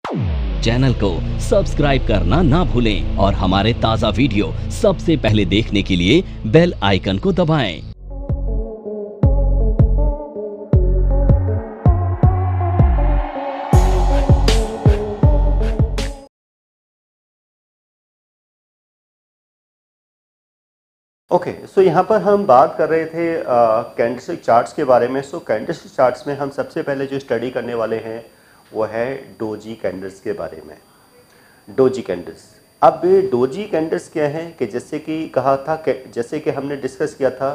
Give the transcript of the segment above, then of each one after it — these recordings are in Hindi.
चैनल को सब्सक्राइब करना ना भूलें और हमारे ताज़ा वीडियो सबसे पहले देखने के लिए बेल आइकन को दबाएं। ओके, सो यहाँ पर हम बात कर रहे थे कैंडलस्टिक चार्ट्स के बारे में। सो कैंडलस्टिक चार्ट्स में हम सबसे पहले जो स्टडी करने वाले हैं वो है डोजी कैंडल्स के बारे में। डोजी कैंडल्स, अब डोजी कैंडल्स क्या है कि जैसे कि कहा था, जैसे कि हमने डिस्कस किया था,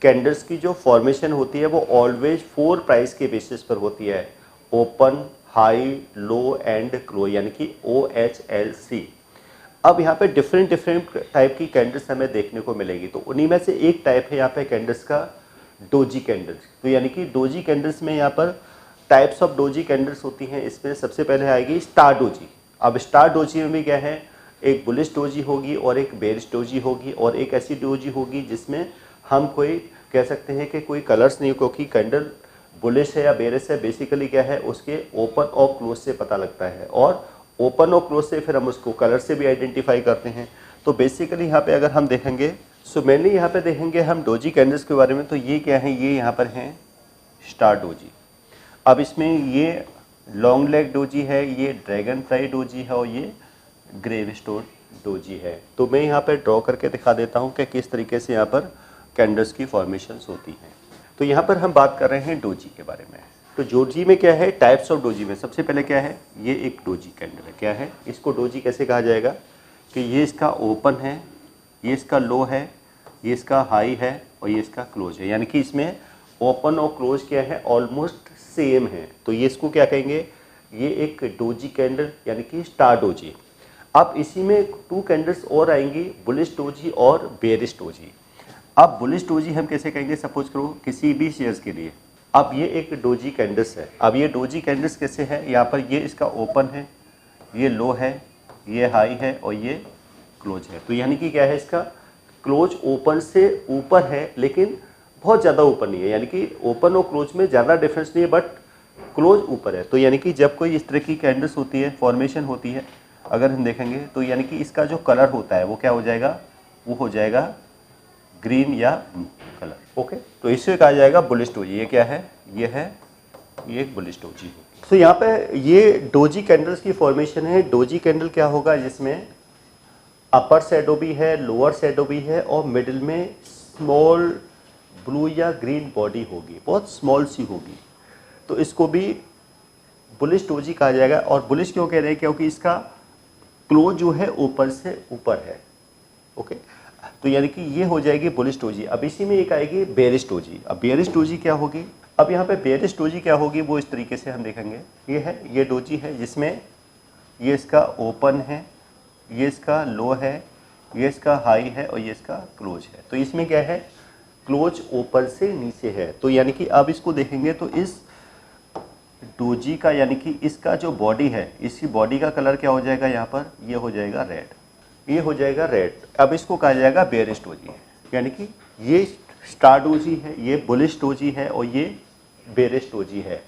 कैंडल्स की जो फॉर्मेशन होती है वो ऑलवेज 4 प्राइस के बेसिस पर होती है, open, high, low and close, यानी कि OHLC। अब यहाँ पे डिफरेंट टाइप की कैंडल्स हमें देखने को मिलेगी, तो उन्हीं में से एक टाइप है यहाँ पे कैंडल्स का डोजी कैंडल्स। तो यानी कि डोजी कैंडल्स में यहाँ पर टाइप्स ऑफ डोजी कैंडल्स होती हैं। इसमें सबसे पहले आएगी स्टार डोजी। अब स्टार डोजी में भी क्या है, एक बुलिश डोजी होगी और एक बेरिश डोजी होगी और एक ऐसी डोजी होगी जिसमें हम कोई कह सकते हैं कि कोई कलर्स नहीं, क्योंकि कैंडल बुलिश है या बेरिश है, बेसिकली क्या है उसके ओपन और क्लोज से पता लगता है, और ओपन और क्लोज से फिर हम उसको कलर से भी आइडेंटिफाई करते हैं। तो बेसिकली यहाँ पे अगर हम देखेंगे, सो मेनली यहाँ पे देखेंगे हम डोजी कैंडल्स के बारे में। तो ये क्या है, ये यहाँ पर हैं स्टार डोजी। अब इसमें ये लॉन्ग लेग डोजी है, ये ड्रैगन फ्लाई डोजी है और ये ग्रेव स्टोन डोजी है। तो मैं यहाँ पर ड्रॉ करके दिखा देता हूँ कि किस तरीके से यहाँ पर कैंडल्स की फॉर्मेशंस होती हैं। तो यहाँ पर हम बात कर रहे हैं डोजी के बारे में। तो डोजी में क्या है, टाइप्स ऑफ डोजी में सबसे पहले क्या है, ये एक डोजी कैंडल है। क्या है, इसको डोजी कैसे कहा जाएगा कि ये इसका ओपन है, ये इसका लो है, ये इसका हाई है और ये इसका क्लोज है, यानी कि इसमें ओपन और क्लोज क्या है, ऑलमोस्ट सेम है। तो ये इसको क्या कहेंगे, ये एक डोजी कैंडल यानी कि स्टार डोजी। अब इसी में 2 कैंडल्स और आएंगी, बुलिश डोजी और बेरिश डोजी। अब बुलिश डोजी हम कैसे कहेंगे, सपोज करो किसी भी शेयर्स के लिए। अब ये एक डोजी कैंडल्स है। अब ये डोजी कैंडल्स कैसे है, यहाँ पर ये इसका ओपन है, ये लो है, ये हाई है और ये क्लोज है। तो यानी कि क्या है, इसका क्लोज ओपन से ऊपर है लेकिन बहुत ज़्यादा ऊपर नहीं है, यानी कि ओपन और क्लोज में ज़्यादा डिफरेंस नहीं है, बट क्लोज ऊपर है। तो यानी कि जब कोई इस तरह की कैंडल्स होती है, फॉर्मेशन होती है, अगर हम देखेंगे तो यानी कि इसका जो कलर होता है वो क्या हो जाएगा, वो हो जाएगा ग्रीन या ब्लू कलर। ओके, तो इसे कहा जाएगा बुलिश डोजी। ये क्या है, ये एक बुलिश डोजी होगी। तो यहाँ पे ये डोजी कैंडल्स की फॉर्मेशन है। डोजी कैंडल क्या होगा, जिसमें अपर शैडो भी है, लोअर शैडो भी है और मिडिल में स्मॉल ब्लू या ग्रीन बॉडी होगी, बहुत स्मॉल सी होगी। तो इसको भी बुलिश डोजी कहा जाएगा। और बुलिश क्यों कह रहे हैं, क्योंकि इसका क्लोज जो है ऊपर से ऊपर है। ओके, तो यानी कि ये हो जाएगी बुलिश डोजी। अब इसी में एक आएगी बेरिश डोजी। अब बेरिश डोजी क्या होगी, अब यहाँ पे बेरिश डोजी क्या होगी वो इस तरीके से हम देखेंगे। ये है, ये डोजी है जिसमें ये इसका ओपन है, ये इसका लो है, ये इसका हाई है और ये इसका क्लोज है। तो इसमें क्या है, क्लोज ऊपर से नीचे है। तो यानी कि अब इसको देखेंगे तो इस डोजी का, यानी कि इसका जो बॉडी है, इसकी बॉडी का कलर क्या हो जाएगा, यहाँ पर ये हो जाएगा रेड, ये हो जाएगा रेड। अब इसको कहा जाएगा बेरिश डोजी, यानी कि ये स्टार डोजी है, ये बुलिश डोजी है और ये बेरिश डोजी है।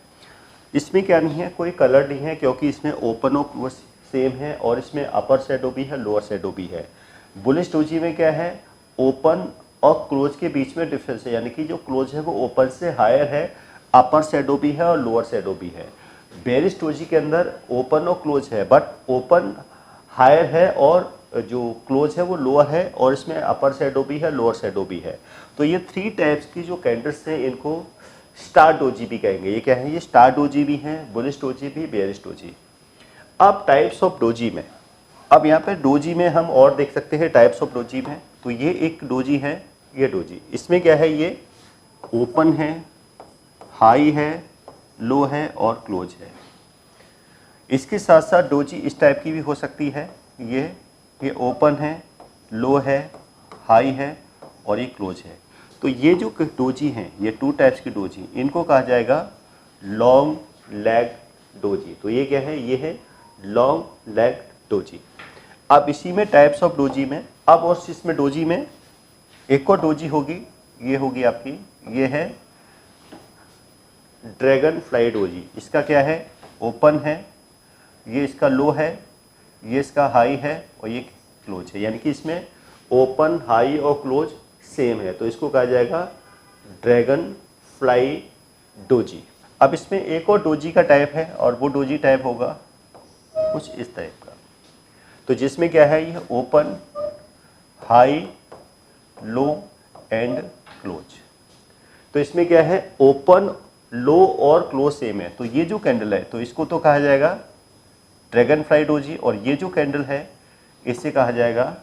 इसमें क्या नहीं है, कोई कलर नहीं है, क्योंकि इसमें ओपन और क्लोज सेम है और इसमें अपर शैडो भी है, लोअर शैडो भी है। बुलिश डोजी में क्या है, ओपन और क्लोज के बीच में डिफरेंस है, यानी कि जो क्लोज है वो ओपन से हायर है, अपर शैडो भी है और लोअर शैडो भी है। बेरिश डोजी के अंदर ओपन और क्लोज है, बट ओपन हायर है और जो क्लोज है वो लोअर है और इसमें अपर शैडो भी है, लोअर शैडो भी है। तो ये 3 टाइप्स की जो कैंडल्स हैं इनको स्टार डोजी भी कहेंगे। ये क्या है, ये स्टार डोजी भी हैं, बुलिश डोजी भी, बेरिश डोजी। अब टाइप्स ऑफ डोजी में, अब यहाँ पे डोजी में हम और देख सकते हैं टाइप्स ऑफ डोजी में। तो ये एक डोजी है, ये डोजी, इसमें क्या है, ये ओपन है, हाई है, लो है और क्लोज है। इसके साथ साथ डोजी इस टाइप की भी हो सकती है, ये ओपन है, लो है, हाई है और ये क्लोज है। तो ये जो डोजी हैं, ये 2 टाइप्स की डोजी, इनको कहा जाएगा लॉन्ग लेग डोजी। तो ये क्या है, ये है लॉन्ग लेग डोजी। अब इसी में टाइप्स ऑफ डोजी में, अब और इसमें डोजी में एक और डोजी होगी, ये होगी आपकी, ये है ड्रैगन फ्लाई डोजी। इसका क्या है, ओपन है, ये इसका लो है, ये इसका हाई है और ये क्लोज है, यानी कि इसमें ओपन, हाई और क्लोज सेम है, तो इसको कहा जाएगा ड्रैगन फ्लाई डोजी। अब इसमें एक और डोजी का टाइप है और वो डोजी टाइप होगा कुछ इस टाइप का, तो जिसमें क्या है, ये open, high, low and close. तो इसमें क्या है, ओपन, लो और क्लोज सेम है, तो ये जो कैंडल है तो इसको तो कहा जाएगा ड्रैगन फ्लाई डोजी, और ये जो कैंडल है इसे कहा जाएगा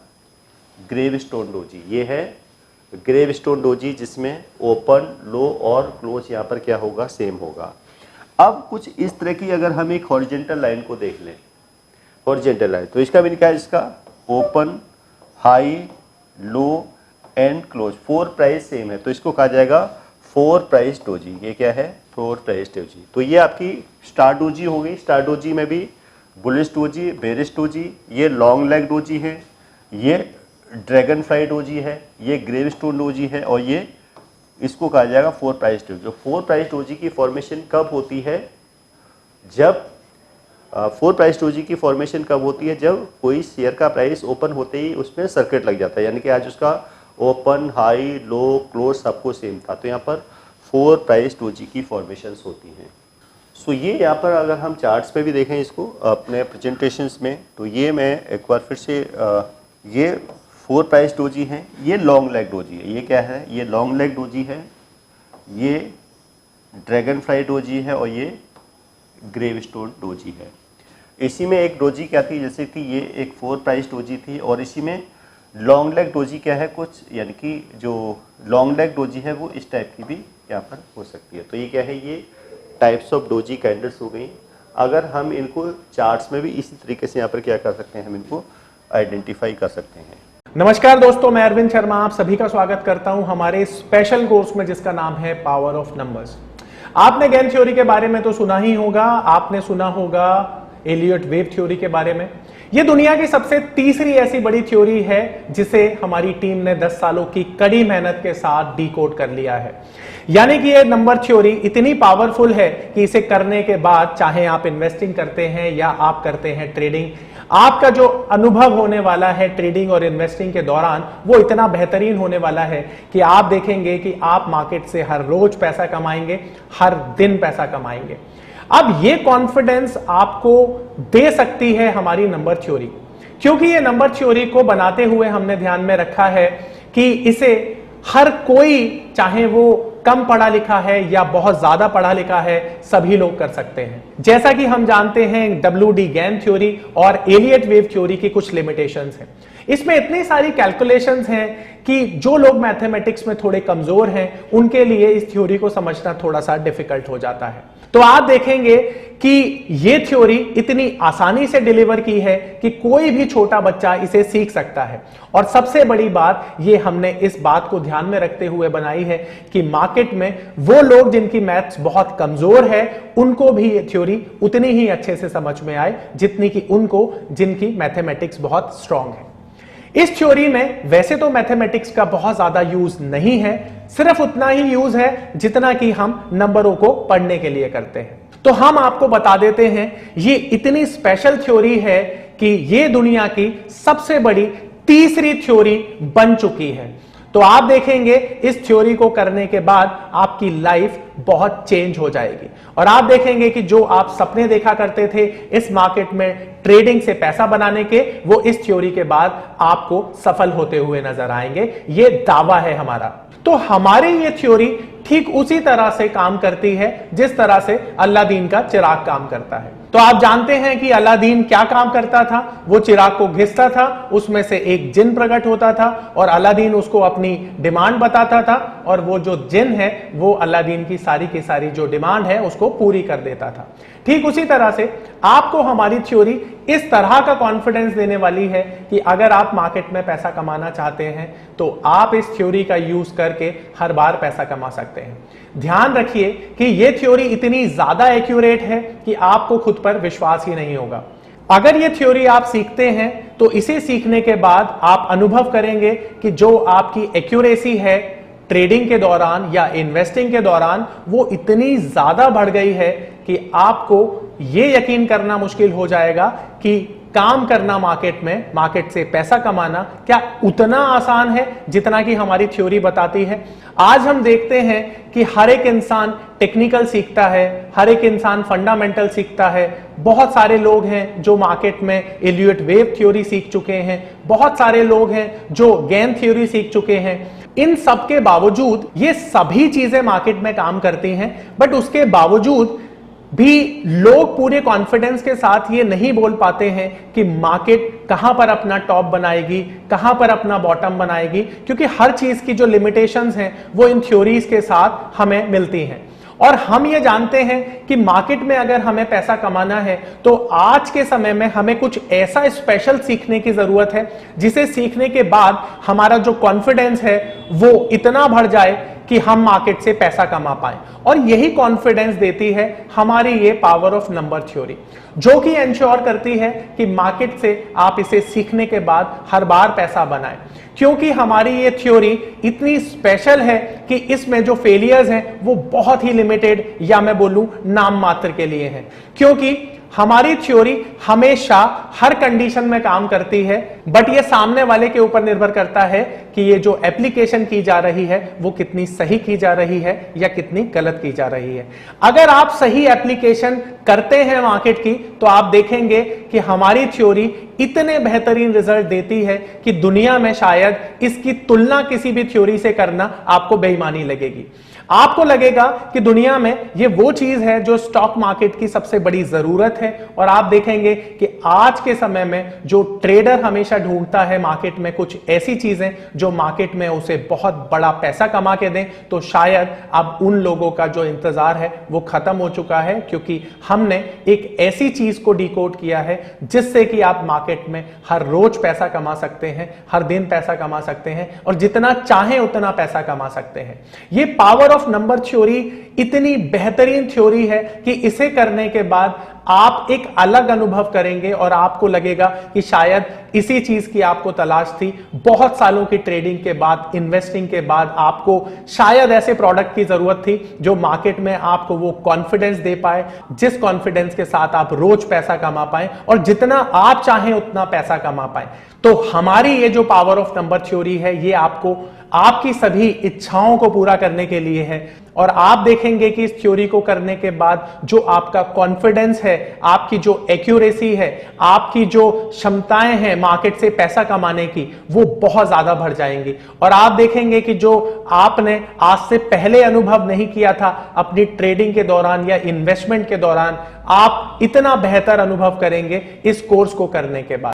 ग्रेव स्टोन डोजी। ये है ग्रेव स्टोन डोजी, जिसमें ओपन, लो और क्लोज यहाँ पर क्या होगा, सेम होगा। अब कुछ इस तरह की अगर हम एक हॉरिजॉन्टल लाइन को देख लें, हॉरिजॉन्टल लाइन, तो इसका भी क्या है, इसका open, high, low and close, 4 price same है, तो इसको कहा जाएगा 4 प्राइस डोजी। ये क्या है, 4 प्राइस डोजी। तो ये आपकी स्टार डोजी हो गई। स्टार डोजी में भी बुलिश डोजी, बेरिश डोजी, ये लॉन्ग लेग डोजी है, ये ड्रैगन फ्लाई डोजी है, ये ग्रेव स्टोन डोजी है, और ये इसको कहा जाएगा 4 प्राइस डोजी। जो 4 प्राइस डोजी की फॉर्मेशन कब होती है, जब 4 प्राइस डोजी की फॉर्मेशन कब होती है, जब कोई शेयर का प्राइस ओपन होते ही उसमें सर्किट लग जाता है, यानी कि आज उसका ओपन, हाई, लो, क्लोज सबको सेम था, तो यहाँ पर 4 प्राइस डोजी की फॉर्मेशंस होती हैं। सो ये यहाँ पर अगर हम चार्ट्स पे भी देखें इसको अपने प्रेजेंटेशंस में, तो ये मैं एक बार फिर से ये 4 प्राइस डोजी हैं, ये लॉन्ग लेग डोजी है, ये क्या है, ये लॉन्ग लेग डोजी है, ये ड्रैगन फ्लाई डोजी है और ये ग्रेव स्टोन डोजी है। इसी में एक डोजी क्या थी, जैसे कि ये एक 4 प्राइस डोजी थी, और इसी में लॉन्ग लेग डोजी क्या है कुछ, यानी कि जो लॉन्ग लेग डोजी है वो इस टाइप की भी यहाँ पर हो सकती है। तो ये क्या है, ये टाइप्स ऑफ डोजी कैंडल्स हो गई। अगर हम इनको चार्ट्स में भी इसी तरीके से यहाँ पर क्या कर सकते हैं, हम इनको आइडेंटिफाई कर सकते हैं। नमस्कार दोस्तों, मैं अरविंद शर्मा आप सभी का स्वागत करता हूं हमारे स्पेशल कोर्स में जिसका नाम है पावर ऑफ नंबर्स। आपने गेन थ्योरी के बारे में तो सुना ही होगा, आपने सुना होगा एलियट वेव थ्योरी के बारे में। यह दुनिया की सबसे तीसरी ऐसी बड़ी थ्योरी है जिसे हमारी टीम ने 10 सालों की कड़ी मेहनत के साथ डिकोड कर लिया है। यानी कि यह नंबर थ्योरी इतनी पावरफुल है कि इसे करने के बाद चाहे आप इन्वेस्टिंग करते हैं या आप करते हैं ट्रेडिंग, आपका जो अनुभव होने वाला है ट्रेडिंग और इन्वेस्टिंग के दौरान वो इतना बेहतरीन होने वाला है कि आप देखेंगे कि आप मार्केट से हर रोज पैसा कमाएंगे, हर दिन पैसा कमाएंगे। अब ये कॉन्फिडेंस आपको दे सकती है हमारी नंबर थ्योरी, क्योंकि ये नंबर थ्योरी को बनाते हुए हमने ध्यान में रखा है कि इसे हर कोई, चाहे वो कम पढ़ा लिखा है या बहुत ज्यादा पढ़ा लिखा है, सभी लोग कर सकते हैं। जैसा कि हम जानते हैं WD गैन थ्योरी और एलियट वेव थ्योरी की कुछ लिमिटेशंस हैं। इसमें इतनी सारी कैलकुलेशंस हैं कि जो लोग मैथमेटिक्स में थोड़े कमजोर हैं उनके लिए इस थ्योरी को समझना थोड़ा सा डिफिकल्ट हो जाता है। तो आप देखेंगे कि ये थ्योरी इतनी आसानी से डिलीवर की है कि कोई भी छोटा बच्चा इसे सीख सकता है। और सबसे बड़ी बात ये हमने इस बात को ध्यान में रखते हुए बनाई है कि मार्केट में वो लोग जिनकी मैथ्स बहुत कमजोर है उनको भी ये थ्योरी उतनी ही अच्छे से समझ में आए जितनी कि उनको जिनकी मैथमेटिक्स बहुत स्ट्रांग है। इस थ्योरी में वैसे तो मैथमेटिक्स का बहुत ज्यादा यूज नहीं है, सिर्फ उतना ही यूज है जितना कि हम नंबरों को पढ़ने के लिए करते हैं। तो हम आपको बता देते हैं ये इतनी स्पेशल थ्योरी है कि ये दुनिया की सबसे बड़ी तीसरी थ्योरी बन चुकी है। तो आप देखेंगे इस थ्योरी को करने के बाद आपकी लाइफ बहुत चेंज हो जाएगी और आप देखेंगे कि जो आप सपने देखा करते थे इस मार्केट में ट्रेडिंग से पैसा बनाने के, वो इस थ्योरी के बाद आपको सफल होते हुए नजर आएंगे। ये दावा है हमारा। तो हमारी ये थ्योरी ठीक उसी तरह से काम करती है जिस तरह से अलादीन का चिराग काम करता है। तो आप जानते हैं कि अलादीन क्या काम करता था, वो चिराग को घिसता था, उसमें से एक जिन प्रकट होता था और अलादीन उसको अपनी डिमांड बताता था और वो जो जिन है वो अलादीन की सारी जो डिमांड है उसको पूरी कर देता था। ठीक उसी तरह से आपको हमारी थ्योरी इस तरह का कॉन्फिडेंस देने वाली है कि अगर आप मार्केट में पैसा कमाना चाहते हैं तो आप इस थ्योरी का यूज करके हर बार पैसा कमा सकते हैं। ध्यान रखिए कि यह थ्योरी इतनी ज्यादा एक्यूरेट है कि आपको खुद पर विश्वास ही नहीं होगा। अगर यह थ्योरी आप सीखते हैं तो इसे सीखने के बाद आप अनुभव करेंगे कि जो आपकी एक्यूरेसी है ट्रेडिंग के दौरान या इन्वेस्टिंग के दौरान वो इतनी ज्यादा बढ़ गई है कि आपको ये यकीन करना मुश्किल हो जाएगा कि काम करना मार्केट में, मार्केट से पैसा कमाना क्या उतना आसान है जितना कि हमारी थ्योरी बताती है। आज हम देखते हैं कि हर एक इंसान टेक्निकल सीखता है, हर एक इंसान फंडामेंटल सीखता है। बहुत सारे लोग हैं जो मार्केट में एलियट वेव थ्योरी सीख चुके हैं, बहुत सारे लोग हैं जो गेन थ्योरी सीख चुके हैं। इन सब के बावजूद ये सभी चीजें मार्केट में काम करती हैं, बट उसके बावजूद भी लोग पूरे कॉन्फिडेंस के साथ ये नहीं बोल पाते हैं कि मार्केट कहां पर अपना टॉप बनाएगी, कहां पर अपना बॉटम बनाएगी, क्योंकि हर चीज की जो लिमिटेशंस हैं वो इन थ्योरीज के साथ हमें मिलती हैं। और हम ये जानते हैं कि मार्केट में अगर हमें पैसा कमाना है तो आज के समय में हमें कुछ ऐसा स्पेशल सीखने की जरूरत है जिसे सीखने के बाद हमारा जो कॉन्फिडेंस है वो इतना बढ़ जाए कि हम मार्केट से पैसा कमा पाए। और यही कॉन्फिडेंस देती है हमारी ये पावर ऑफ नंबर थ्योरी, जो कि एंश्योर करती है कि मार्केट से आप इसे सीखने के बाद हर बार पैसा बनाएं। क्योंकि हमारी ये थ्योरी इतनी स्पेशल है कि इसमें जो फेलियर्स हैं वो बहुत ही लिमिटेड या मैं बोलूं नाम मात्र के लिए हैं। क्योंकि हमारी थ्योरी हमेशा हर कंडीशन में काम करती है, बट ये सामने वाले के ऊपर निर्भर करता है कि ये जो एप्लीकेशन की जा रही है वो कितनी सही की जा रही है या कितनी गलत की जा रही है। अगर आप सही एप्लीकेशन करते हैं मार्केट की तो आप देखेंगे कि हमारी थ्योरी इतने बेहतरीन रिजल्ट देती है कि दुनिया में शायद इसकी तुलना किसी भी थ्योरी से करना आपको बेईमानी लगेगी। आपको लगेगा कि दुनिया में ये वो चीज है जो स्टॉक मार्केट की सबसे बड़ी जरूरत है। और आप देखेंगे कि आज के समय में जो ट्रेडर हमेशा ढूंढता है मार्केट में कुछ ऐसी चीजें जो मार्केट में उसे बहुत बड़ा पैसा कमा के दें, तो शायद अब उन लोगों का जो इंतजार है वो खत्म हो चुका है, क्योंकि हमने एक ऐसी चीज को डिकोड किया है जिससे कि आप मार्केट में हर रोज पैसा कमा सकते हैं, हर दिन पैसा कमा सकते हैं और जितना चाहें उतना पैसा कमा सकते हैं। ये पावर ऑफ नंबर थ्योरी इतनी बेहतरीन थ्योरी है कि इसे करने के बाद आप एक अलग अनुभव करेंगे और आपको लगेगा कि शायद इसी चीज की आपको तलाश थी। बहुत सालों की ट्रेडिंग के बाद, इन्वेस्टिंग के बाद आपको शायद ऐसे प्रोडक्ट की जरूरत थी जो मार्केट में आपको वो कॉन्फिडेंस दे पाए, जिस कॉन्फिडेंस के साथ आप रोज पैसा कमा पाए और जितना आप चाहें उतना पैसा कमा पाए। तो हमारी ये जो पावर ऑफ नंबर थ्योरी है ये आपको आपकी सभी इच्छाओं को पूरा करने के लिए है। और आप देखेंगे कि इस थ्योरी को करने के बाद जो आपका कॉन्फिडेंस है, आपकी जो एक्यूरेसी है, आपकी जो क्षमताएं हैं मार्केट से पैसा कमाने की, वो बहुत ज्यादा बढ़ जाएंगी। और आप देखेंगे कि जो आपने आज से पहले अनुभव नहीं किया था अपनी ट्रेडिंग के दौरान या इन्वेस्टमेंट के दौरान, आप इतना बेहतर अनुभव करेंगे इस कोर्स को करने के बाद।